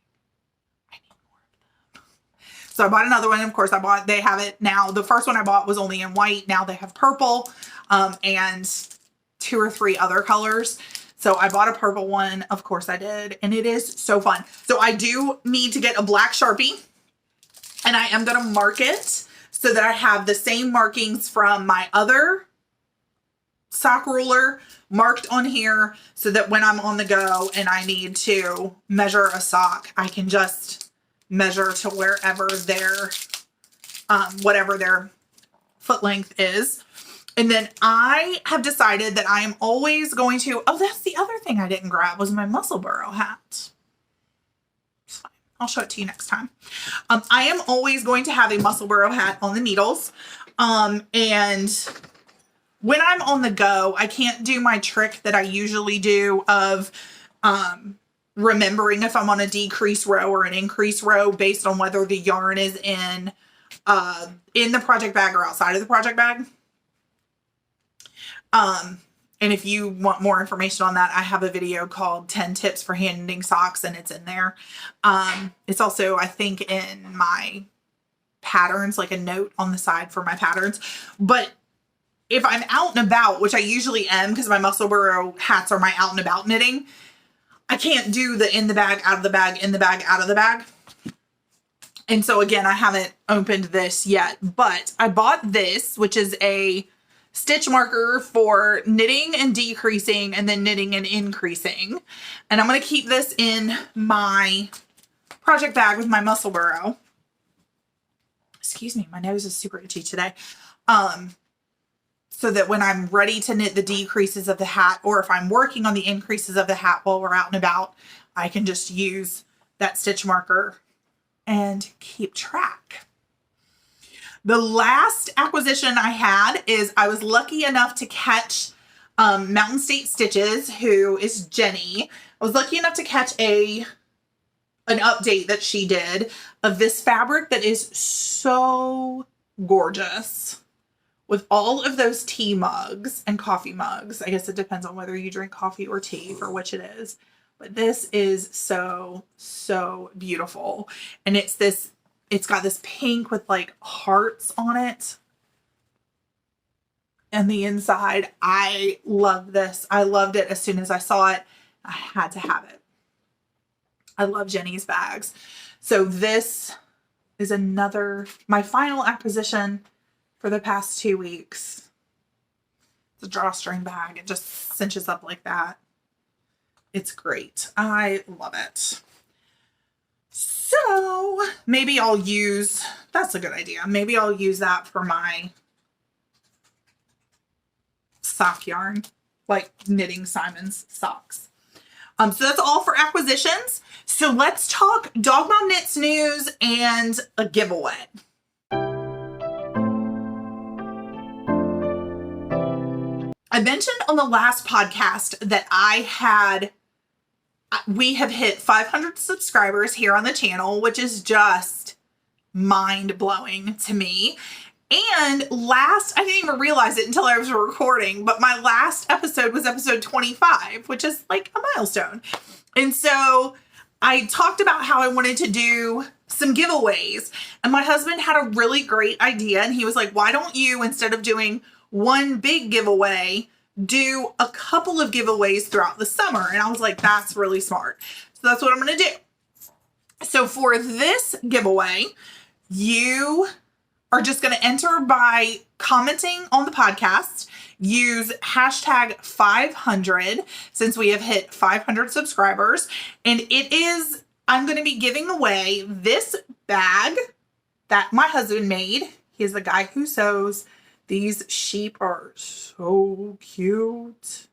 I need more of them. So I bought another one. Of course, they have it now. The first one I bought was only in white. Now they have purple, and 2 or 3 other colors. So I bought a purple one. Of course I did. And it is so fun. So I do need to get a black Sharpie, and I am going to mark it so that I have the same markings from my other sock ruler marked on here, so that when I'm on the go and I need to measure a sock, I can just measure to wherever their, whatever their foot length is. And then I have decided that I am always going to, oh, that's the other thing I didn't grab was my muscle burrow hat. It's fine. I'll show it to you next time. I am always going to have a muscle burrow hat on the needles. And when I'm on the go, I can't do my trick that I usually do of remembering if I'm on a decrease row or an increase row based on whether the yarn is in the project bag or outside of the project bag. And if you want more information on that, I have a video called 10 tips for hand knitting socks, and it's in there. It's also, I think, in my patterns, like a note on the side for my patterns. But if I'm out and about, which I usually am because my muscle burrow hats are my out and about knitting, I can't do the in the bag, out of the bag, in the bag, out of the bag. And so again, I haven't opened this yet, but I bought this, which is a stitch marker for knitting and decreasing and then knitting and increasing. And I'm going to keep this in my project bag with my muscle burrow. Excuse me, my nose is super itchy today. So that when I'm ready to knit the decreases of the hat, or if I'm working on the increases of the hat while we're out and about, I can just use that stitch marker and keep track. The last acquisition I had is I was lucky enough to catch Mountain State Stitches, who is Jenny. I was lucky enough to catch an update that she did of this fabric that is so gorgeous, with all of those tea mugs and coffee mugs. I guess it depends on whether you drink coffee or tea for which it is. But this is so, so beautiful. And it's got this pink with like hearts on it. And the inside, I love this. I loved it as soon as I saw it. I had to have it. I love Jenny's bags. So this is my final acquisition for the past 2 weeks. It's a drawstring bag. It just cinches up like that. It's great. I love it. So maybe I'll use, that's a good idea. Maybe I'll use that for my sock yarn, like knitting Simon's socks. So that's all for acquisitions. So let's talk Dog Mom Knits news and a giveaway. I mentioned on the last podcast that we have hit 500 subscribers here on the channel, which is just mind-blowing to me. And I didn't even realize it until I was recording, but my last episode was episode 25, which is like a milestone. And so I talked about how I wanted to do some giveaways, and my husband had a really great idea, and he was like, why don't you, instead of doing one big giveaway, do a couple of giveaways throughout the summer? And I was like, that's really smart. So that's what I'm going to do. So for this giveaway, you are just going to enter by commenting on the podcast. use hashtag 500 since we have hit 500 subscribers. And I'm going to be giving away this bag that my husband made. He's the guy who sews. These sheep are so cute.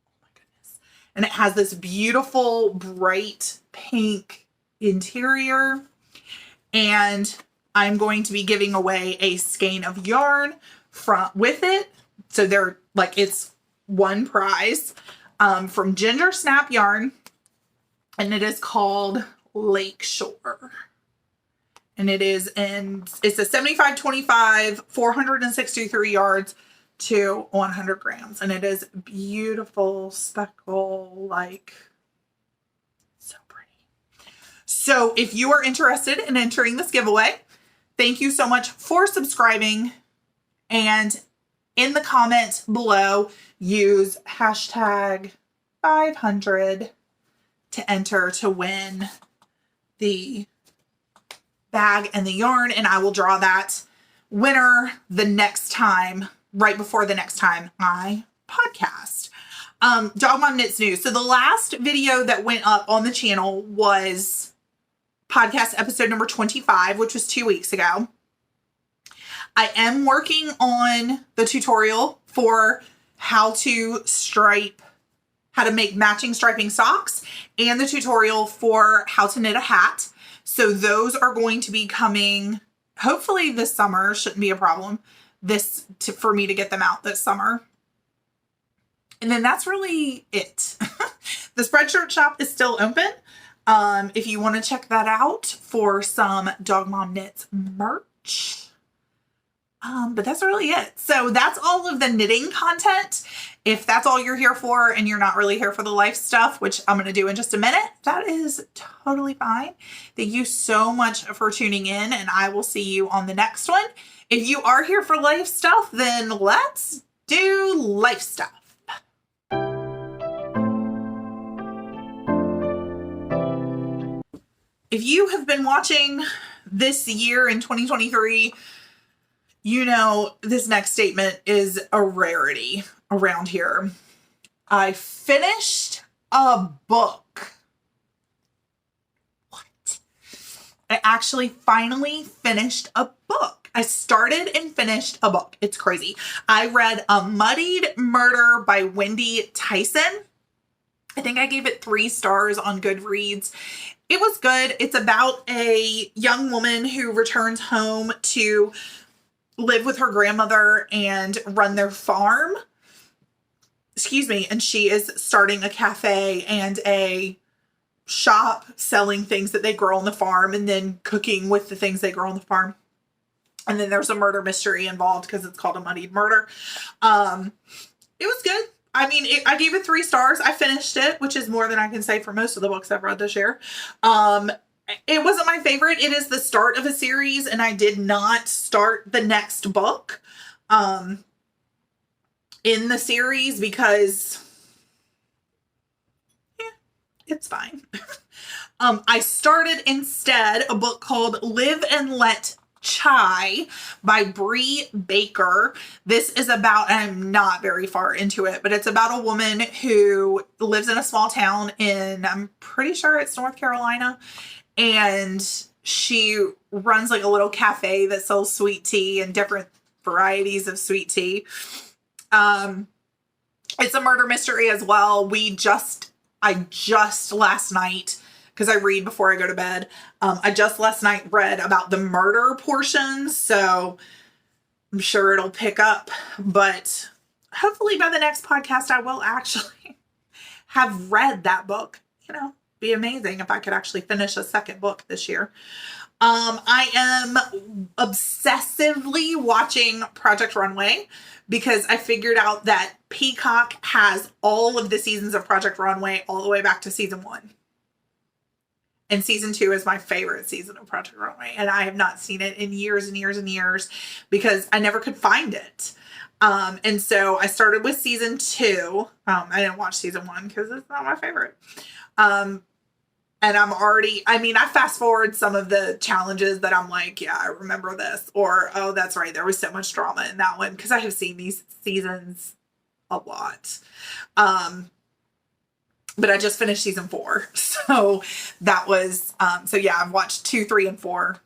Oh my goodness. And it has this beautiful bright pink interior. And I'm going to be giving away a skein of yarn with it. So they're like, it's one prize from Ginger Snap Yarn. And it is called Lakeshore. And it's a 75-25, 463 yards to 100 grams. And it is beautiful speckle, like so pretty. So if you are interested in entering this giveaway, thank you so much for subscribing. And in the comments below, use hashtag 500 to enter to win the bag and the yarn. And I will draw that winner the next time, right before the next time I podcast. Dog Mom Knits News. So the last video that went up on the channel was podcast episode number 25, which was 2 weeks ago. I am working on the tutorial for how to make matching striping socks and the tutorial for how to knit a hat. So those are going to be coming hopefully this summer. Shouldn't be a problem for me to get them out this summer. And then that's really it. The Spreadshirt shop is still open. If you want to check that out for some Dog Mom Knits merch. But that's really it. So that's all of the knitting content. If that's all you're here for and you're not really here for the life stuff, which I'm going to do in just a minute, that is totally fine. Thank you so much for tuning in, and I will see you on the next one. If you are here for life stuff, then let's do life stuff. If you have been watching this year in 2023, you know this next statement is a rarity around here. I finished a book. What? I actually finally finished a book. I started and finished a book. It's crazy. I read A Muddied Murder by Wendy Tyson. I think I gave it 3 stars on Goodreads. It was good. It's about a young woman who returns home to live with her grandmother and run their farm. Excuse me. And she is starting a cafe and a shop selling things that they grow on the farm and then cooking with the things they grow on the farm. And then there's a murder mystery involved because it's called A Muddied Murder. It was good. I mean, I gave it 3 stars. I finished it, which is more than I can say for most of the books I've read this year. It wasn't my favorite. It is the start of a series, and I did not start the next book in the series because it's fine. I started instead a book called Live and Let Chai by Bree Baker. This is about, and I'm not very far into it, but it's about a woman who lives in a small town in, I'm pretty sure it's North Carolina. And she runs like a little cafe that sells sweet tea and different varieties of sweet tea. It's a murder mystery as well. I just last night, because I read before I go to bed, I just last night read about the murder portions. So I'm sure it'll pick up. But hopefully by the next podcast, I will actually have read that book, be amazing if I could actually finish a second book this year. I am obsessively watching Project Runway because I figured out that Peacock has all of the seasons of Project Runway all the way back to season 1. And season 2 is my favorite season of Project Runway. And I have not seen it in years and years and years because I never could find it. And so I started with season 2. I didn't watch season 1 because it's not my favorite. And I fast forward some of the challenges that I'm like, yeah, I remember this. Or, oh, that's right, there was so much drama in that one, because I have seen these seasons a lot. But I just finished season 4. So that was, so yeah, I've watched 2, 3, and 4.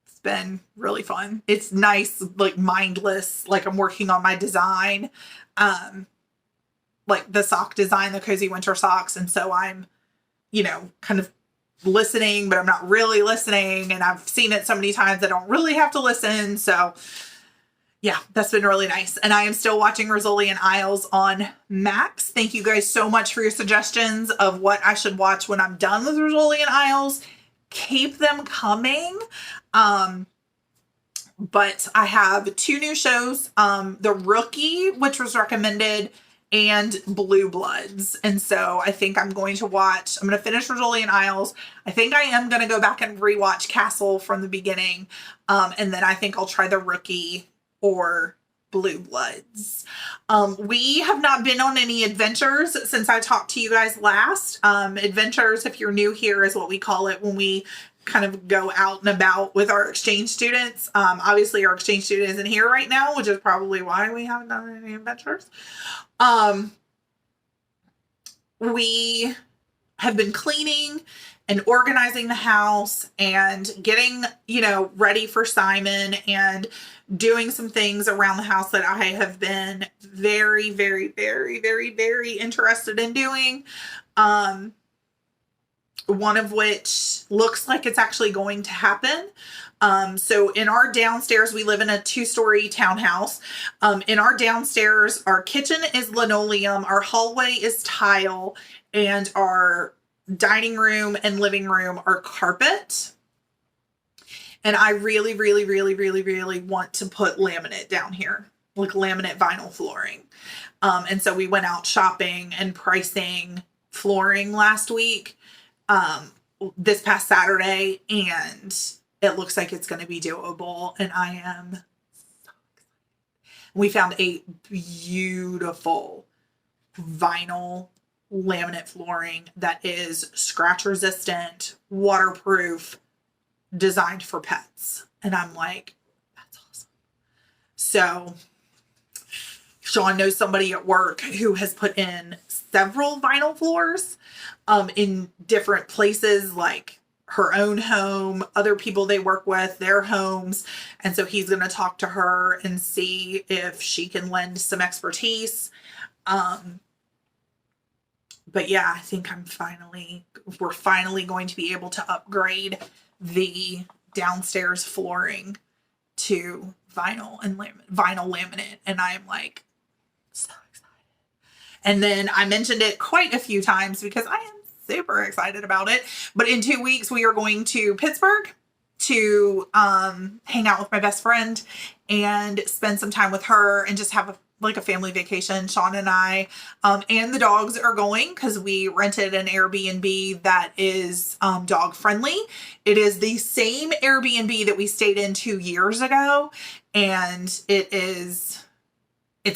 It's been really fun. It's nice, like mindless, like I'm working on my design, like the sock design, the cozy winter socks. And so I'm, kind of listening, but I'm not really listening. And I've seen it so many times I don't really have to listen. So yeah, that's been really nice. And I am still watching Rizzoli and Isles on Max. Thank you guys so much for your suggestions of what I should watch when I'm done with Rizzoli and Isles. Keep them coming. But I have 2 new shows, The Rookie, which was recommended, and Blue Bloods. And so I think I'm going to finish Rizzoli and Isles. I think I am going to go back and rewatch Castle from the beginning. And then I think I'll try The Rookie or Blue Bloods. We have not been on any adventures since I talked to you guys last. Adventures, if you're new here, is what we call it when we kind of go out and about with our exchange students. Obviously our exchange student isn't here right now, which is probably why we haven't done any adventures. We have been cleaning and organizing the house and getting, ready for Simon and doing some things around the house that I have been very, very, very, very, very interested in doing. One of which looks like it's actually going to happen. So in our downstairs, we live in a 2-story townhouse. In our downstairs, our kitchen is linoleum, our hallway is tile, and our dining room and living room are carpet. And I really, really, really, really, really want to put laminate down here, like laminate vinyl flooring. And so we went out shopping and pricing flooring last week, this past Saturday, and it looks like it's going to be doable. And I am so excited. We found a beautiful vinyl laminate flooring that is scratch resistant, waterproof, designed for pets. And I'm like, that's awesome. So Sean knows somebody at work who has put in several vinyl floors in different places, like her own home, other people they work with, their homes. And so he's going to talk to her and see if she can lend some expertise. But yeah, I think we're finally going to be able to upgrade the downstairs flooring to vinyl laminate. And I am like so excited. And then I mentioned it quite a few times because I am super excited about it. But in 2 weeks, we are going to Pittsburgh to hang out with my best friend and spend some time with her and just have a family vacation. Sean and I and the dogs are going because we rented an Airbnb that is dog friendly. It is the same Airbnb that we stayed in 2 years ago, and it's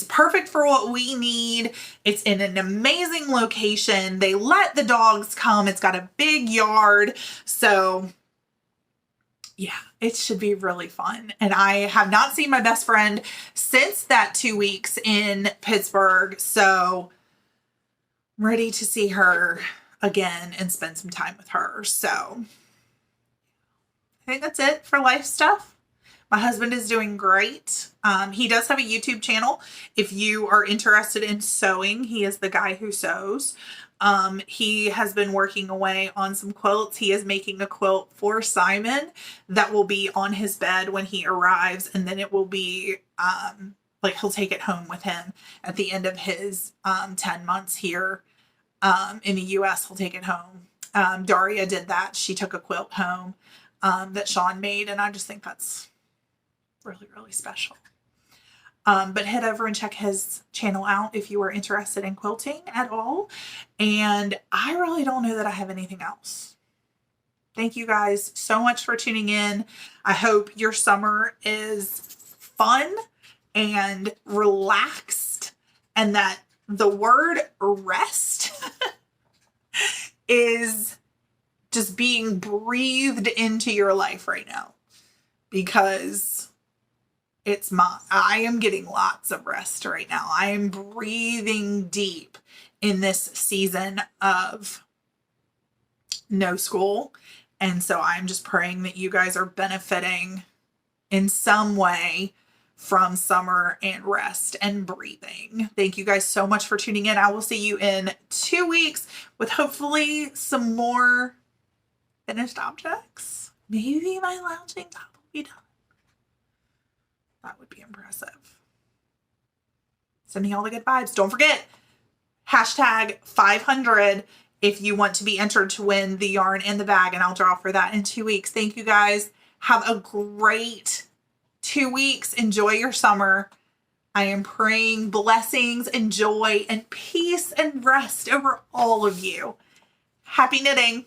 perfect for what we need. It's in an amazing location. They let the dogs come. It's got a big yard. So yeah, it should be really fun. And I have not seen my best friend since that 2 weeks in Pittsburgh. So I'm ready to see her again and spend some time with her. So I think that's it for life stuff. My husband is doing great. He does have a YouTube channel. If you are interested in sewing, he is the guy who sews. He has been working away on some quilts. He is making a quilt for Simon that will be on his bed when he arrives. And then it will be, he'll take it home with him at the end of his 10 months here in the US. He'll take it home. Daria did that. She took a quilt home that Sean made. And I just think that's really, really special. But head over and check his channel out if you are interested in quilting at all. And I really don't know that I have anything else. Thank you guys so much for tuning in. I hope your summer is fun and relaxed, and that the word rest is just being breathed into your life right now, because I am getting lots of rest right now. I am breathing deep in this season of no school. And so I'm just praying that you guys are benefiting in some way from summer and rest and breathing. Thank you guys so much for tuning in. I will see you in 2 weeks with hopefully some more finished objects. Maybe my lounging top will be done. That would be impressive. Sending all the good vibes. Don't forget, hashtag 500 if you want to be entered to win the yarn and the bag, and I'll draw for that in 2 weeks. Thank you guys. Have a great 2 weeks. Enjoy your summer. I am praying blessings and joy and peace and rest over all of you. Happy knitting.